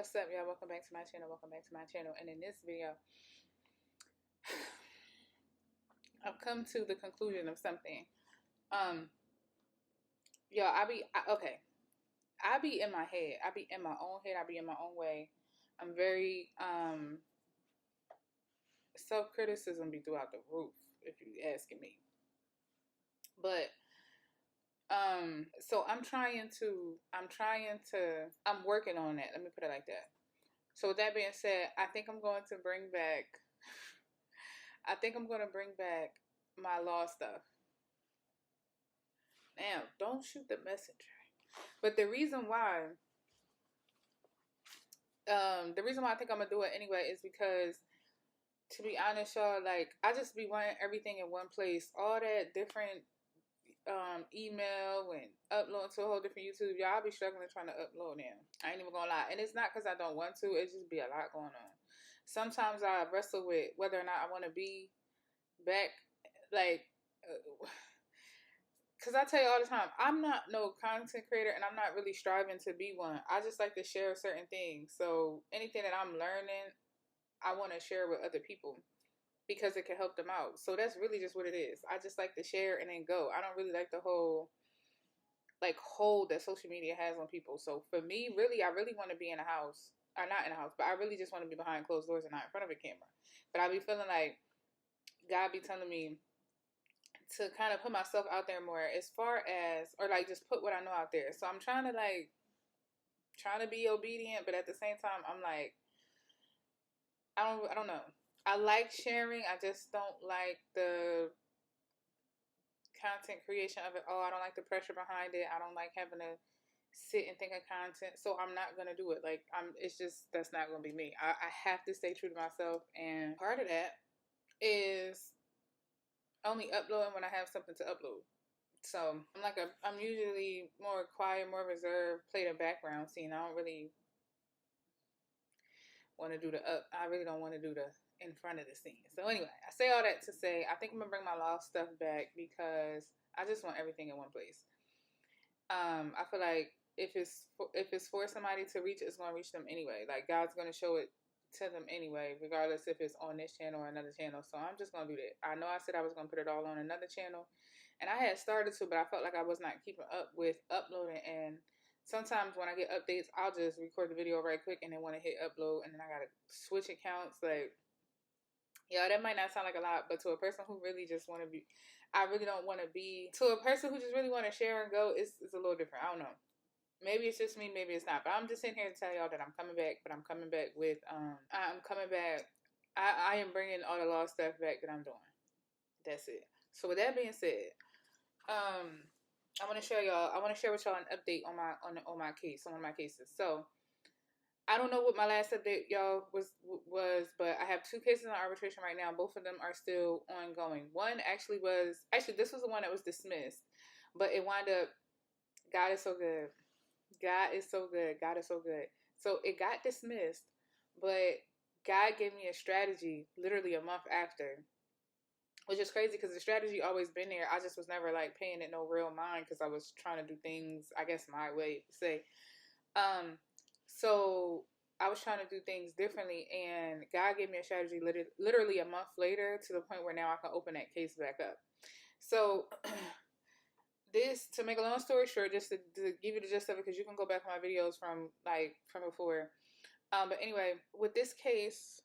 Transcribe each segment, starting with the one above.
What's up, y'all? Welcome back to my channel. Welcome back to my channel. And in this video, I've come to the conclusion of something. Y'all, I be in my head. I be in my own head. I be in my own way. I'm very self-criticism be throughout the roof, if you asking me. But so I'm working on that. Let me put it like that. So with that being said, I think I'm going to bring back my law stuff. Now, don't shoot the messenger. But the reason why I think I'm gonna do it anyway is because, to be honest, y'all, like, I just be wanting everything in one place. All that different email and upload to a whole different YouTube. Y'all, I be struggling trying to upload now. I ain't even gonna lie. And it's not because I don't want to. It just be a lot going on. Sometimes I wrestle with whether or not I want to be back, like, because I tell you all the time, I'm not no content creator and I'm not really striving to be one. I just like to share certain things. So anything that I'm learning, I want to share with other people because it can help them out. So that's really just what it is. I just like to share and then go. I don't really like the whole hold that social media has on people. So for me, really, I really want to be in a house. Or not in a house, but I really just want to be behind closed doors and not in front of a camera. But I be feeling like God be telling me to kind of put myself out there more as far as, or like just put what I know out there. So I'm trying to be obedient, but at the same time, I'm like, I don't know. I like sharing. I just don't like the content creation of it all. I don't like the pressure behind it. I don't like having to sit and think of content. So I'm not going to do it. It's just, that's not going to be me. I have to stay true to myself. And part of that is only uploading when I have something to upload. So I'm usually more quiet, more reserved, play the background scene. I don't really want to do I really don't want to do the in front of the scene. So anyway, I say all that to say, I think I'm gonna bring my law stuff back because I just want everything in one place. I feel like if it's for somebody to reach, it's gonna reach them anyway. Like, God's gonna show it to them anyway, regardless if it's on this channel or another channel. So I'm just gonna do that. I know I said I was gonna put it all on another channel, and I had started to, but I felt like I was not keeping up with uploading. And sometimes when I get updates, I'll just record the video right quick and then want to hit upload, and then I gotta switch accounts. Like, yeah, that might not sound like a lot, but to a person who really just want to be, I really don't want to be, to a person who just really want to share and go, it's a little different. I don't know. Maybe it's just me, maybe it's not. But I'm just sitting here to tell y'all that I'm coming back, but I'm coming back with, I'm coming back. I am bringing all the law stuff back that I'm doing. That's it. So with that being said, I want to share with y'all an update on my case, on one of my cases. So I don't know what my last update, y'all, was, but I have 2 cases in arbitration right now. Both of them are still ongoing. One this was the one that was dismissed, but it wound up, God is so good. God is so good. God is so good. So it got dismissed, but God gave me a strategy literally a month after, which is crazy because the strategy always been there. I just was never like paying it no real mind because I was trying to do things, I guess, my way to say. So I was trying to do things differently, and God gave me a strategy literally a month later, to the point where now I can open that case back up. So to make a long story short, just to give you the gist of it, because you can go back on my videos from before. But anyway, with this case,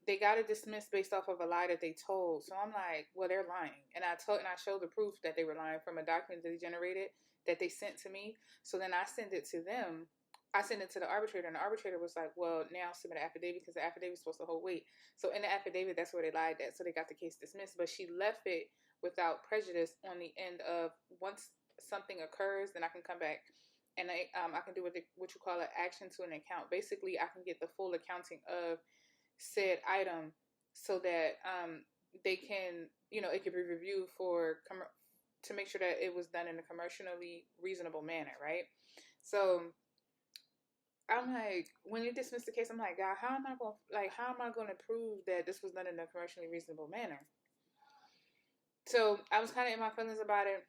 they got it dismissed based off of a lie that they told. So I'm like, well, they're lying. And I showed the proof that they were lying from a document that they generated that they sent to me. So then I sent it to them. I sent it to the arbitrator, and the arbitrator was like, well, now submit an affidavit because the affidavit is supposed to hold weight. So in the affidavit, that's where they lied at. So they got the case dismissed. But she left it without prejudice on the end of, once something occurs, then I can come back and I can do what you call an action to an account. Basically, I can get the full accounting of said item so that they can, it could be reviewed to make sure that it was done in a commercially reasonable manner, right? So I'm like, when you dismiss the case, I'm like, God, how am I going to prove that this was done in a commercially reasonable manner? So I was kind of in my feelings about it.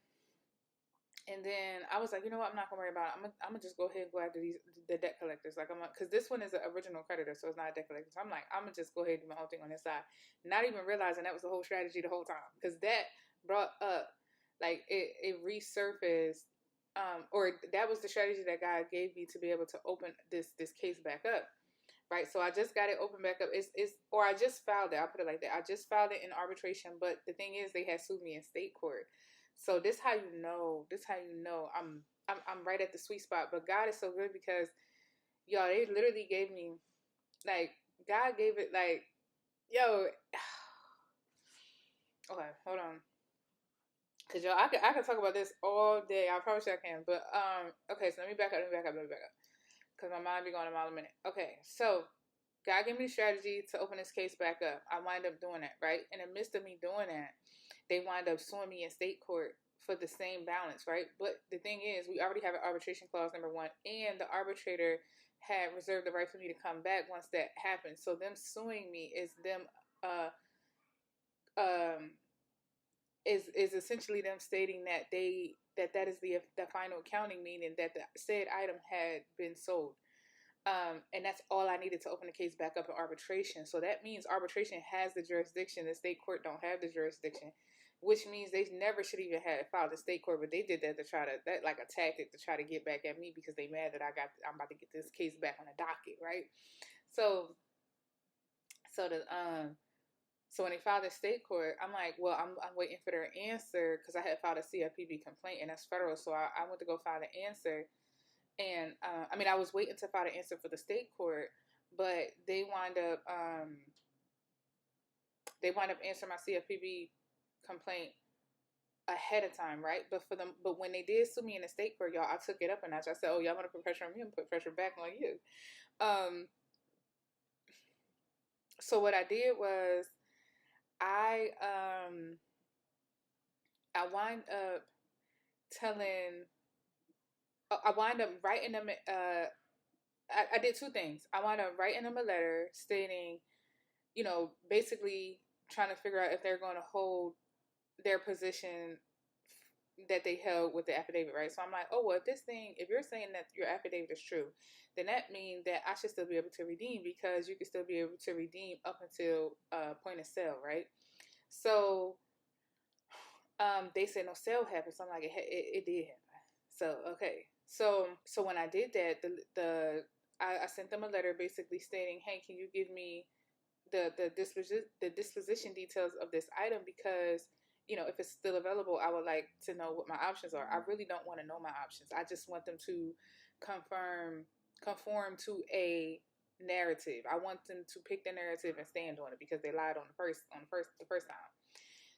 And then I was like, you know what? I'm not gonna worry about it. I'm gonna just go ahead and go after the debt collectors. Like because this one is an original creditor, so it's not a debt collector. So I'm like, I'm gonna just go ahead and do my own thing on this side, not even realizing that was the whole strategy the whole time. Because that brought up, like it resurfaced, or that was the strategy that God gave me to be able to open this case back up. Right, so I just got it open back up. Or I just filed it. I'll put it like that. I just filed it in arbitration, but the thing is, they had sued me in state court. So this how you know. This how you know I'm right at the sweet spot. But God is so good because y'all, they literally gave me like God gave it like yo. Okay, hold on. Cause y'all, I could talk about this all day. I promise you I can. But okay. So let me back up. Cause my mind be going a mile a minute. Okay, so God gave me the strategy to open this case back up. I wind up doing that, right? In the midst of me doing that, they wind up suing me in state court for the same balance, right? But the thing is, we already have an arbitration clause, number one, and the arbitrator had reserved the right for me to come back once that happens. So them suing me is them um is essentially them stating that that is the final accounting, meaning that the said item had been sold. And that's all I needed to open the case back up in arbitration. So that means arbitration has the jurisdiction. The state court don't have the jurisdiction, which means they never should even have filed the state court. But they did that to try to that like a tactic to try to get back at me because they mad that I'm about to get this case back on the docket, right? So so the so when they filed the state court, I'm like, well, I'm waiting for their answer because I had filed a CFPB complaint and that's federal. So I went to go file the answer. And I mean, I was waiting to file an answer for the state court, but they wind up answering my CFPB complaint ahead of time, right? But when they did sue me in the state court, y'all, I took it up a notch. I said, oh, y'all want to put pressure on me and put pressure back on you. So what I did was I wind up telling. I wind up writing them. I did two things. I wound up writing them a letter stating, basically trying to figure out if they're going to hold their position that they held with the affidavit, right? So I'm like, oh, well, if you're saying that your affidavit is true, then that means that I should still be able to redeem because you can still be able to redeem up until point of sale, right? So they said no sale happened. So I'm like, it did happen. So, okay. So when I did that, I sent them a letter basically stating, hey, can you give me the disposition details of this item because if it's still available, I would like to know what my options are. I really don't want to know my options. I just want them to conform to a narrative. I want them to pick the narrative and stand on it because they lied on the first time.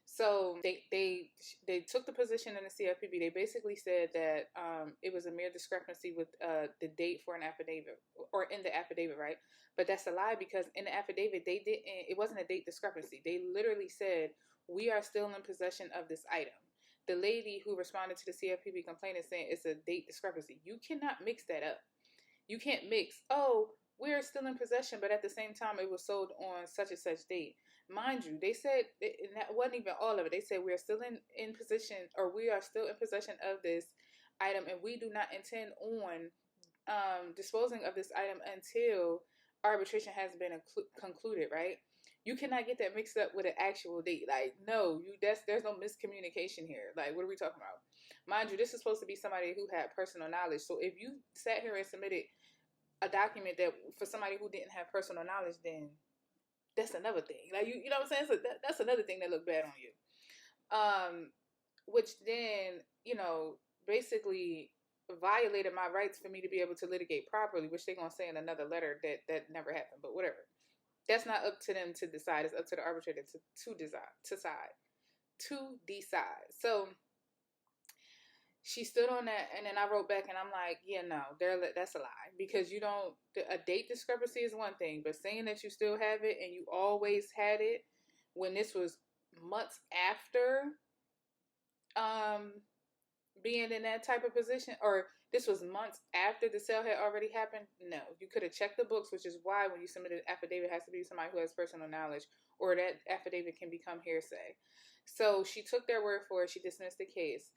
So they took the position in the CFPB. They basically said that it was a mere discrepancy with the date for an affidavit or in the affidavit, right? But that's a lie because in the affidavit it wasn't a date discrepancy. They literally said we are still in possession of this item. The lady who responded to the CFPB complaint is saying it's a date discrepancy. You cannot mix that up. You can't mix, oh, we're still in possession, but at the same time it was sold on such and such date. Mind you, they said, and that wasn't even all of it. They said we are still in position, or we are still in possession of this item, and we do not intend on disposing of this item until arbitration has been concluded, right? You cannot get that mixed up with an actual date. Like, no, there's no miscommunication here. Like, what are we talking about? Mind you, this is supposed to be somebody who had personal knowledge. So if you sat here and submitted a document that for somebody who didn't have personal knowledge, then that's another thing. Like, you know what I'm saying? So that's another thing that looked bad on you. Which then, basically violated my rights for me to be able to litigate properly, which they're going to say in another letter that never happened, but whatever. That's not up to them to decide. It's up to the arbitrator to decide. So she stood on that, and then I wrote back, and I'm like, yeah, no, that's a lie. Because a date discrepancy is one thing, but saying that you still have it, and you always had it, when this was months after being in that type of position, or this was months after the sale had already happened, no. You could have checked the books, which is why when you submit an affidavit, it has to be somebody who has personal knowledge, or that affidavit can become hearsay. So she took their word for it. She dismissed the case.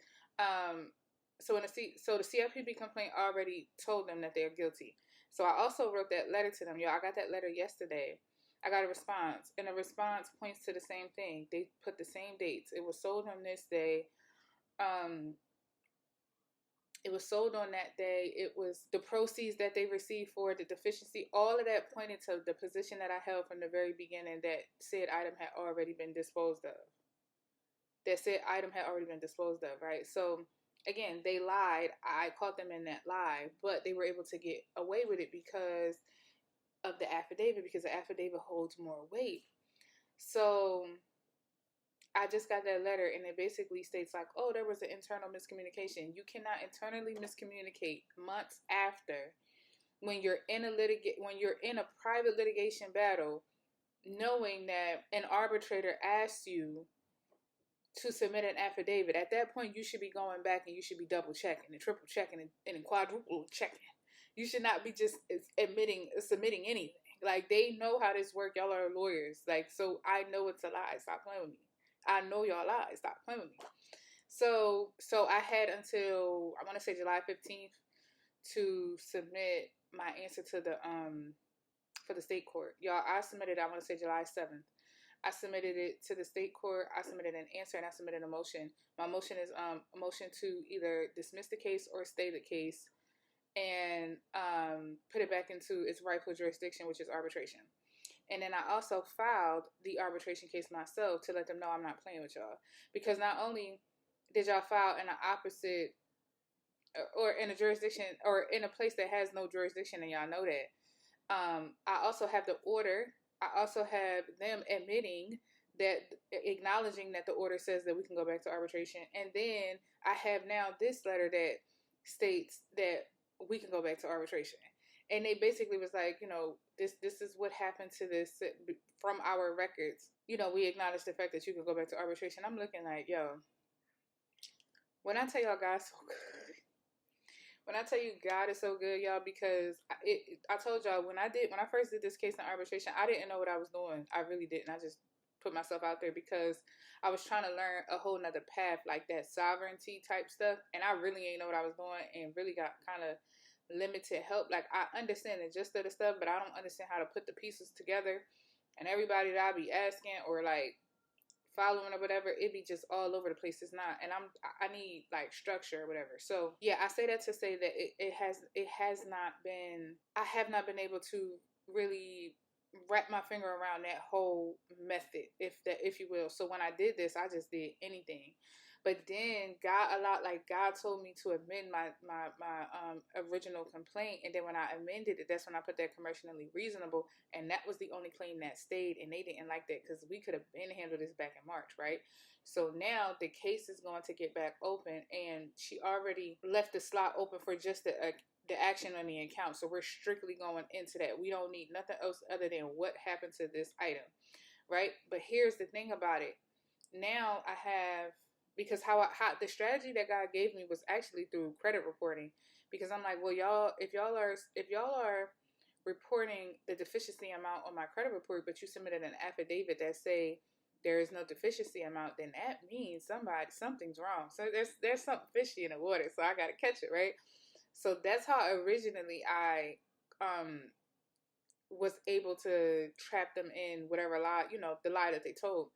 So the CFPB complaint already told them that they're guilty. So I also wrote that letter to them. Y'all, I got that letter yesterday. I got a response, and the response points to the same thing. They put the same dates. It was sold on this day. Um, it was sold on that day. It was the proceeds that they received for the deficiency. All of that pointed to the position that I held from the very beginning, that said item had already been disposed of. Right? So again, they lied. I caught them in that lie, but they were able to get away with it because of the affidavit, because the affidavit holds more weight. So I just got that letter, and it basically states like, oh, there was an internal miscommunication. You cannot internally miscommunicate months after, when you're in a private litigation battle, knowing that an arbitrator asks you to submit an affidavit. At that point, you should be going back and you should be double checking and triple checking and quadruple checking. You should not be just submitting anything. Like, they know how this works. Y'all are lawyers. Like, so I know it's a lie. Stop playing with me. I know y'all lies. Stop playing with me. So I had until, I want to say July 15th to submit my answer to the for the state court. Y'all, I submitted, I want to say July 7th. I submitted it to the state court. I submitted an answer, and I submitted a motion. My motion is a motion to either dismiss the case or stay the case and put it back into its rightful jurisdiction, which is arbitration. And then I also filed the arbitration case myself to let them know I'm not playing with y'all. Because not only did y'all file in the opposite, or in a jurisdiction, or in a place that has no jurisdiction, and y'all know that, I also have the order. I also have them admitting that, acknowledging that the order says that we can go back to arbitration. And then I have now this letter that states that we can go back to arbitration. And they basically was like, this is what happened to this from our records. We acknowledge the fact that you can go back to arbitration. I'm looking like, yo, when I tell y'all God's so good. When I tell you God is so good, y'all, because I told y'all when I first did this case in arbitration, I didn't know what I was doing. I really didn't. I just put myself out there because I was trying to learn a whole nother path, like that sovereignty type stuff. And I really ain't know what I was doing, and really got kind of limited help. Like, I understand the gist of the stuff, but I don't understand how to put the pieces together. And everybody that I be asking or like following or whatever, it be just all over the place. It's not, and I need like structure or whatever. So yeah, I say that to say that I have not been able to really wrap my finger around that whole method, if you will. So when I did this, I just did anything. But then God told me to amend my original complaint, and then when I amended it, that's when I put that commercially reasonable, and that was the only claim that stayed, and they didn't like that because we could have been handled this back in March, right? So now the case is going to get back open, and she already left the slot open for just the action on the account. So we're strictly going into that. We don't need nothing else other than what happened to this item, right? But here's the thing about it. Now I have, because how the strategy that God gave me was actually through credit reporting, because I'm like, well, y'all, if y'all are reporting the deficiency amount on my credit report, but you submitted an affidavit that say there is no deficiency amount, then that means something's wrong. So there's something fishy in the water. So I got to catch it, right? So that's how originally I was able to trap them in whatever lie, the lie that they told.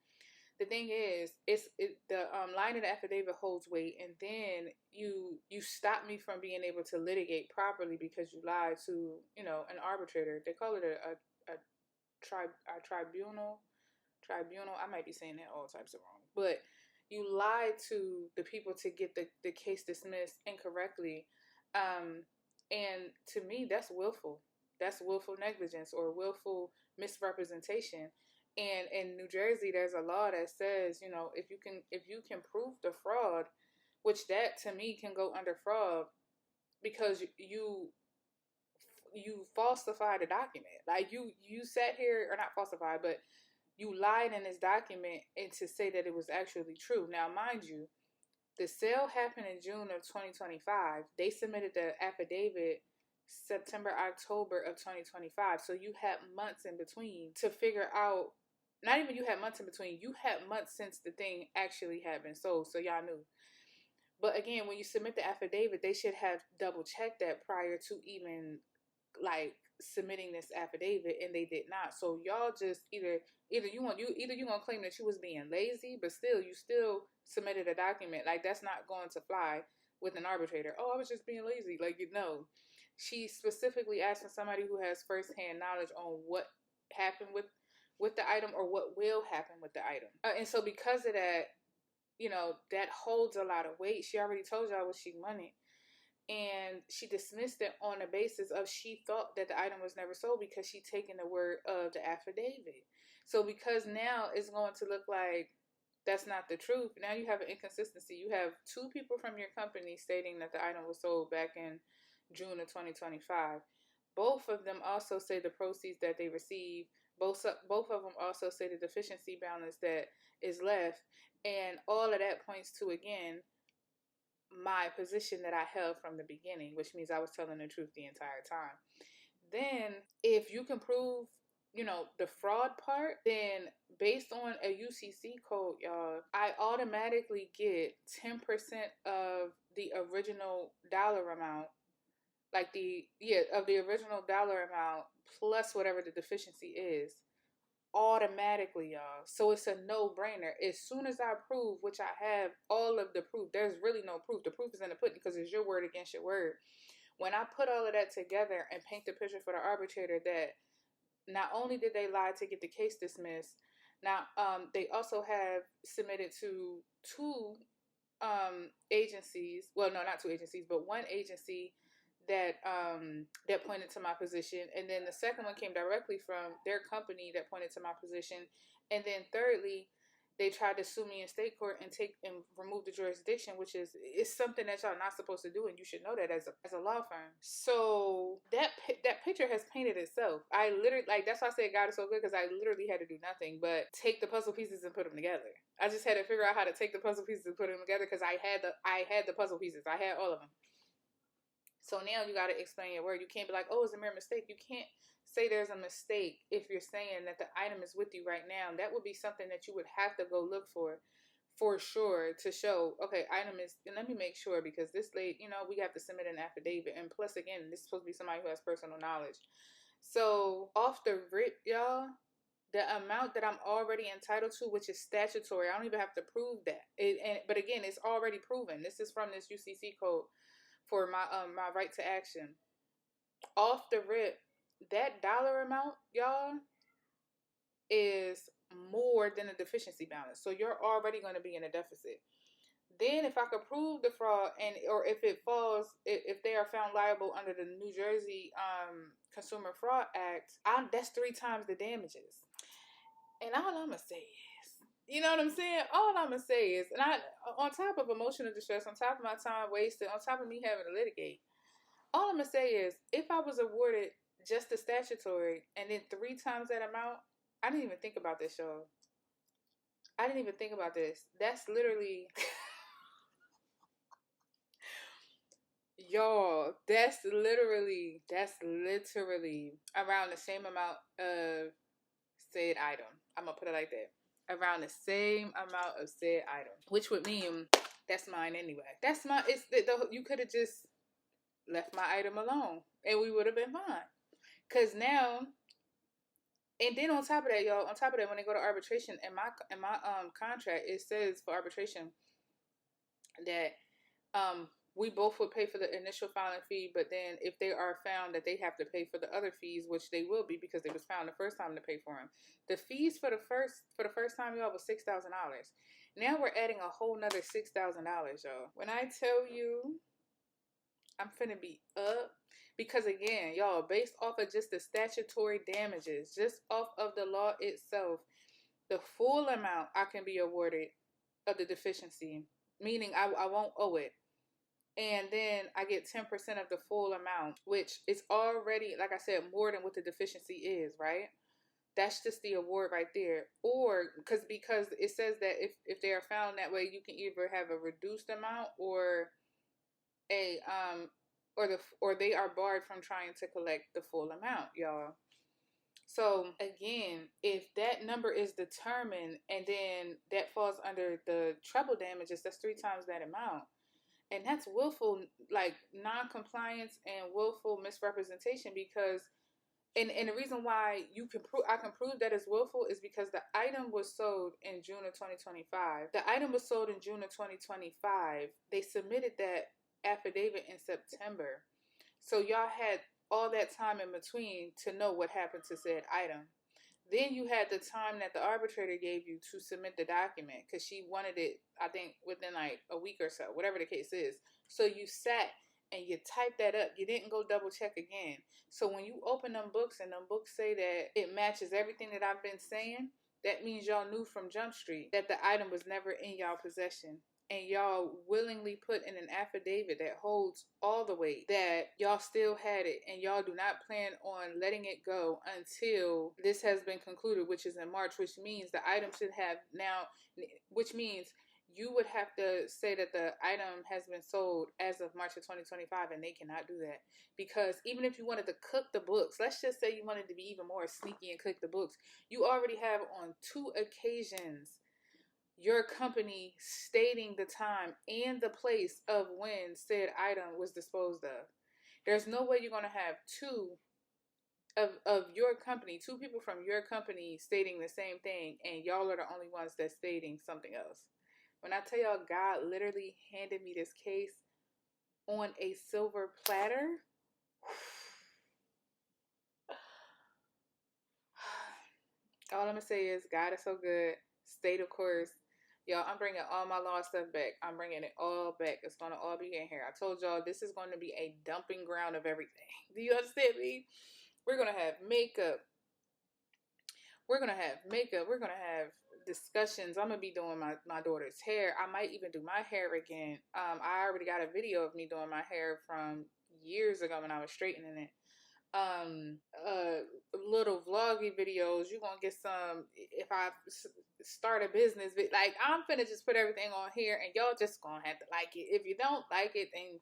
The thing is, the line of the affidavit holds weight, and then you stop me from being able to litigate properly because you lied to an arbitrator. They call it a tribunal. I might be saying that all types of wrong, but you lied to the people to get the case dismissed incorrectly, and to me that's willful. That's willful negligence or willful misrepresentation. And in New Jersey, there's a law that says, if you can prove the fraud, which that to me can go under fraud, because you falsified a document. Like you sat here, or not falsified, but you lied in this document and to say that it was actually true. Now, mind you, the sale happened in June of 2025. They submitted the affidavit September, October of 2025. So you had months in between to figure out. Not even you had months in between. You had months since the thing actually had been sold, so y'all knew. But again, when you submit the affidavit, they should have double checked that prior to even like submitting this affidavit, and they did not. So y'all just either you gonna claim that you was being lazy, but still you still submitted a document. Like, that's not going to fly with an arbitrator. Oh, I was just being lazy. Like, you know, she specifically asking somebody who has firsthand knowledge on what happened with the item, or what will happen with the item. And so because of that, you know, that holds a lot of weight. She already told y'all what she wanted. And she dismissed it on the basis of she thought that the item was never sold because she taken the word of the affidavit. So because now it's going to look like that's not the truth, now you have an inconsistency. You have two people from your company stating that the item was sold back in June of 2025. Both of them also say the proceeds that they received. Both of them also say the deficiency balance that is left. And all of that points to, again, my position that I held from the beginning, which means I was telling the truth the entire time. Then if you can prove, you know, the fraud part, then based on a UCC code, y'all, I automatically get 10% of the original dollar amount, like of the original dollar amount plus whatever the deficiency is, automatically, y'all. So it's a no-brainer. As soon as I prove, which I have all of the proof, there's really no proof. The proof is in the pudding because it's your word against your word. When I put all of that together and paint the picture for the arbitrator that not only did they lie to get the case dismissed, now they also have submitted to two agencies. Well, no, not two agencies, but one agency that pointed to my position, and then the second one came directly from their company that pointed to my position, and then thirdly, they tried to sue me in state court and remove the jurisdiction, which is something that y'all not supposed to do, and you should know that as a law firm. So that picture has painted itself. I literally, like, that's why I say God is so good, because I literally had to do nothing but take the puzzle pieces and put them together. I just had to figure out how to take the puzzle pieces and put them together because I had the puzzle pieces. I had all of them. So now you got to explain your word. You can't be like, oh, it's a mere mistake. You can't say there's a mistake if you're saying that the item is with you right now. That would be something that you would have to go look for sure, to show, okay, item is, and let me make sure, because this lady, you know, we have to submit an affidavit. And plus, again, this is supposed to be somebody who has personal knowledge. So off the rip, y'all, the amount that I'm already entitled to, which is statutory, I don't even have to prove that. But again, it's already proven. This is from this UCC code for my right to action. Off the rip, that dollar amount, y'all, is more than a deficiency balance. So you're already going to be in a deficit. Then if I could prove the fraud, or if it falls, if they are found liable under the New Jersey Consumer Fraud Act, that's 3 times the damages. And all I'm going to say is, you know what I'm saying? All I'm going to say is, and on top of emotional distress, on top of my time wasted, on top of me having to litigate, all I'm going to say is, if I was awarded just the statutory and then 3 times that amount, I didn't even think about this, y'all. I didn't even think about this. That's literally, y'all, that's literally around the same amount of said item. I'm going to put it like that. Around the same amount of said item, which would mean that's mine anyway. That's my, you could have just left my item alone and we would have been fine. Because now, and then on top of that, y'all, when they go to arbitration, in my contract, it says for arbitration that we both would pay for the initial filing fee, but then if they are found that they have to pay for the other fees, which they will be because they was found the first time to pay for them. The fees for the first time, y'all, was $6,000. Now we're adding a whole nother $6,000, y'all. When I tell you, I'm finna be up. Because again, y'all, based off of just the statutory damages, just off of the law itself, the full amount I can be awarded of the deficiency, meaning I won't owe it. And then I get 10% of the full amount, which is already, like I said, more than what the deficiency is, right? That's just the award right there. Or because it says that if they are found that way, you can either have a reduced amount or a or they are barred from trying to collect the full amount, y'all. So again, if that number is determined and then that falls under the treble damages, that's 3 times that amount. And that's willful, like non-compliance and willful misrepresentation, because and the reason why I can prove that it's willful is because the item was sold in June of 2025. The item was sold in June of 2025. They submitted that affidavit in September. So y'all had all that time in between to know what happened to said item. Then you had the time that the arbitrator gave you to submit the document, because she wanted it, I think, within like a week or so, whatever the case is. So you sat and you typed that up. You didn't go double check again. So when you open them books and them books say that it matches everything that I've been saying, that means y'all knew from Jump Street that the item was never in y'all possession. And y'all willingly put in an affidavit that holds all the weight that y'all still had it, and y'all do not plan on letting it go until this has been concluded, which is in March, which means the item should have now, which means you would have to say that the item has been sold as of March of 2025, and they cannot do that. Because even if you wanted to cook the books, let's just say you wanted to be even more sneaky and cook the books, you already have on 2 occasions your company stating the time and the place of when said item was disposed of. There's no way you're going to have two of your company, 2 people from your company stating the same thing, and y'all are the only ones that's stating something else. When I tell y'all, God literally handed me this case on a silver platter. All I'm going to say is God is so good. Stay the course. Y'all, I'm bringing all my law stuff back. I'm bringing it all back. It's going to all be in here. I told y'all this is going to be a dumping ground of everything. Do you understand me? We're going to have makeup. We're going to have discussions. I'm going to be doing my daughter's hair. I might even do my hair again. I already got a video of me doing my hair from years ago when I was straightening it. Little vloggy videos. You're gonna get some if I start a business. Like, I'm finna just put everything on here, and y'all just gonna have to like it. If you don't like it, then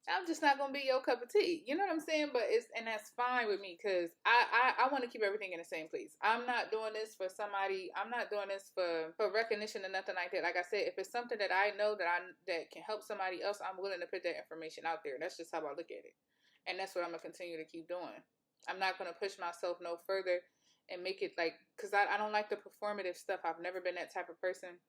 I'm just not gonna be your cup of tea. You know what I'm saying? But that's fine with me, because I want to keep everything in the same place. I'm not doing this for somebody. I'm not doing this for recognition or nothing like that. Like I said, if it's something that I know that can help somebody else, I'm willing to put that information out there. That's just how I look at it. And that's what I'm going to continue to keep doing. I'm not going to push myself no further and make it like, because I don't like the performative stuff. I've never been that type of person.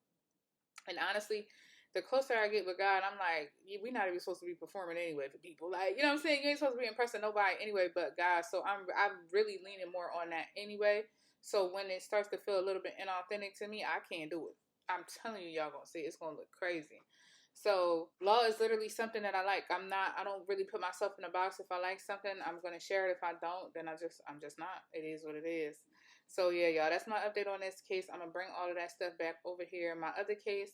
And honestly, the closer I get with God, I'm like, we're not even supposed to be performing anyway for people. Like, you know what I'm saying? You ain't supposed to be impressing nobody anyway but God. So I'm really leaning more on that anyway. So when it starts to feel a little bit inauthentic to me, I can't do it. I'm telling you, y'all gonna see it's gonna look crazy. So law is literally something that I like. I don't really put myself in a box. If I like something, I'm going to share it. If I don't, then I'm just not. It is what it is. So yeah, y'all, that's my update on this case. I'm going to bring all of that stuff back over here. My other case,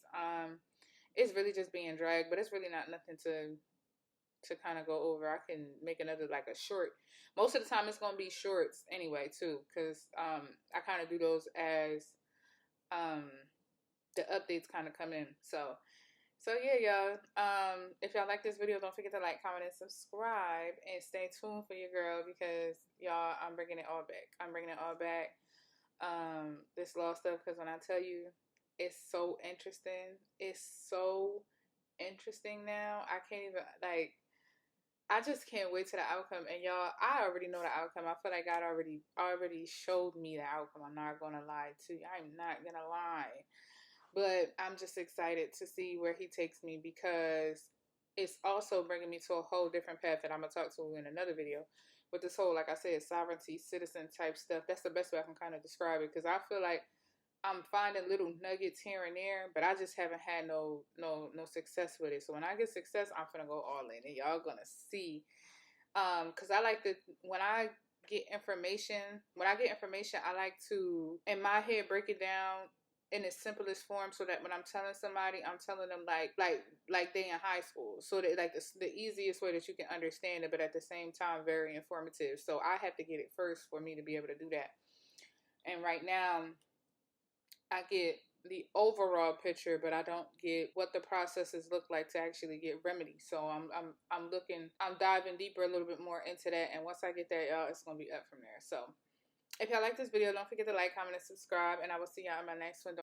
it's really just being dragged, but it's really not nothing to kind of go over. I can make another, like a short. Most of the time it's going to be shorts anyway too, because I kind of do those as the updates kind of come in. So yeah, y'all. If y'all like this video, don't forget to like, comment, and subscribe, and stay tuned for your girl, because y'all, I'm bringing it all back. This law stuff, because when I tell you, it's so interesting. It's so interesting now. I can't even, like, I just can't wait to the outcome. And y'all, I already know the outcome. I feel like God already showed me the outcome. I'm not gonna lie to you. I'm not gonna lie. But I'm just excited to see where he takes me, because it's also bringing me to a whole different path that I'm going to talk to in another video. With this whole, like I said, sovereignty, citizen type stuff. That's the best way I can kind of describe it, because I feel like I'm finding little nuggets here and there, but I just haven't had no success with it. So when I get success, I'm going to go all in, and y'all going to see. Because I like to, when I get information, I like to, in my head, break it down in its simplest form, so that when I'm telling somebody, I'm telling them like they in high school, so that like the easiest way that you can understand it, but at the same time very informative. So I have to get it first for me to be able to do that. And right now, I get the overall picture, but I don't get what the processes look like to actually get remedy. So I'm diving deeper a little bit more into that, and once I get that, y'all, it's gonna be up from there. So if y'all like this video, don't forget to like, comment, and subscribe, and I will see y'all in my next one.